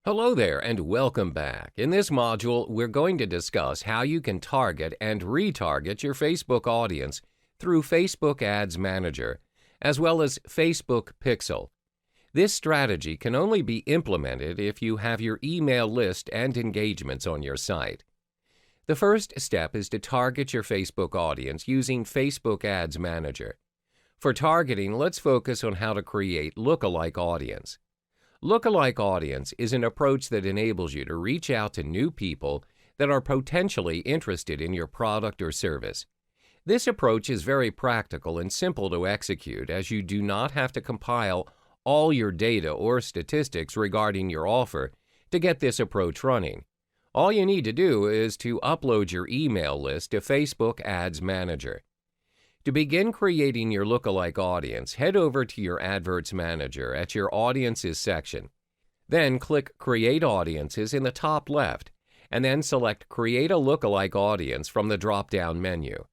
Hello there and welcome back. In this module, we're going to discuss how you can target and retarget your Facebook audience through Facebook Ads Manager, as well as Facebook Pixel. This strategy can only be implemented if you have your email list and engagements on your site. The first step is to target your Facebook audience using Facebook Ads Manager. For targeting, let's focus on how to create lookalike audience. Lookalike audience is an approach that enables you to reach out to new people that are potentially interested in your product or service. This approach is very practical and simple to execute, as you do not have to compile all your data or statistics regarding your offer to get this approach running. All you need to do is to upload your email list to Facebook Ads Manager. To begin creating your lookalike audience, head over to your Adverts Manager at your Audiences section. Then click Create Audiences in the top left, and then select Create a Lookalike Audience from the drop-down menu.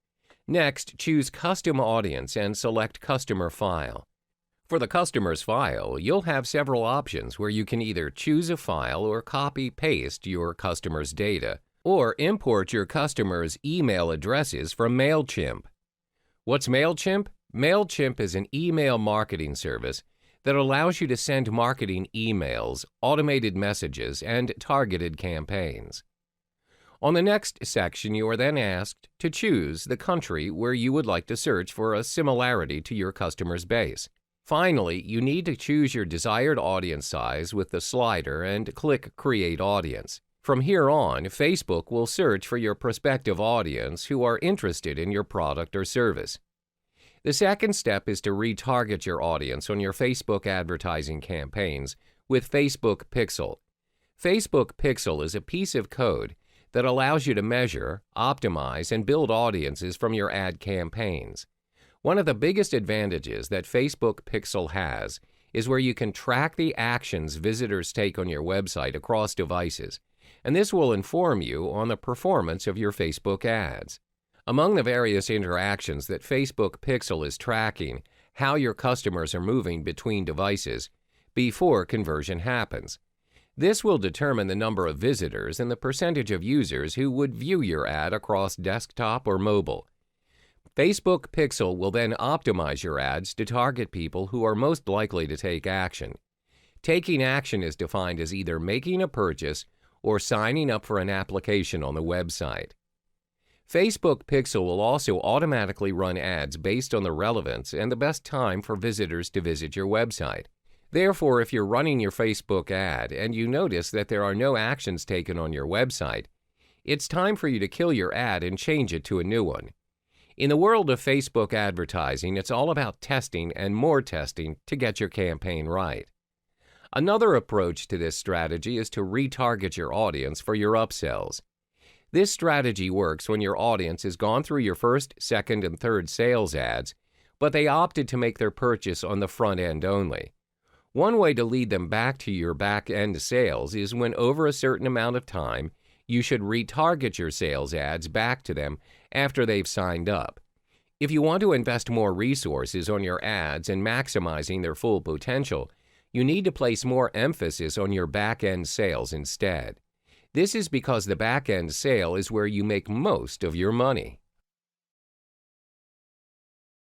Next, choose Custom Audience and select Customer File. For the customer's file, you'll have several options where you can either choose a file or copy-paste your customer's data, or import your customer's email addresses from MailChimp. What's MailChimp? MailChimp is an email marketing service that allows you to send marketing emails, automated messages, and targeted campaigns. On the next section, you are then asked to choose the country where you would like to search for a similarity to your customer's base. Finally, you need to choose your desired audience size with the slider and click Create Audience. From here on, Facebook will search for your prospective audience who are interested in your product or service. The second step is to retarget your audience on your Facebook advertising campaigns with Facebook Pixel. Facebook Pixel is a piece of code that allows you to measure, optimize, and build audiences from your ad campaigns. One of the biggest advantages that Facebook Pixel has is where you can track the actions visitors take on your website across devices, and this will inform you on the performance of your Facebook ads. Among the various interactions that Facebook Pixel is tracking, how your customers are moving between devices before conversion happens. This will determine the number of visitors and the percentage of users who would view your ad across desktop or mobile. Facebook Pixel will then optimize your ads to target people who are most likely to take action. Taking action is defined as either making a purchase or signing up for an application on the website. Facebook Pixel will also automatically run ads based on the relevance and the best time for visitors to visit your website. Therefore, if you're running your Facebook ad and you notice that there are no actions taken on your website, it's time for you to kill your ad and change it to a new one. In the world of Facebook advertising, it's all about testing and more testing to get your campaign right. Another approach to this strategy is to retarget your audience for your upsells. This strategy works when your audience has gone through your first, second, and third sales ads, but they opted to make their purchase on the front end only. One way to lead them back to your back end sales is when over a certain amount of time, you should retarget your sales ads back to them after they've signed up. If you want to invest more resources on your ads and maximizing their full potential, you need to place more emphasis on your back-end sales instead. This is because the back-end sale is where you make most of your money.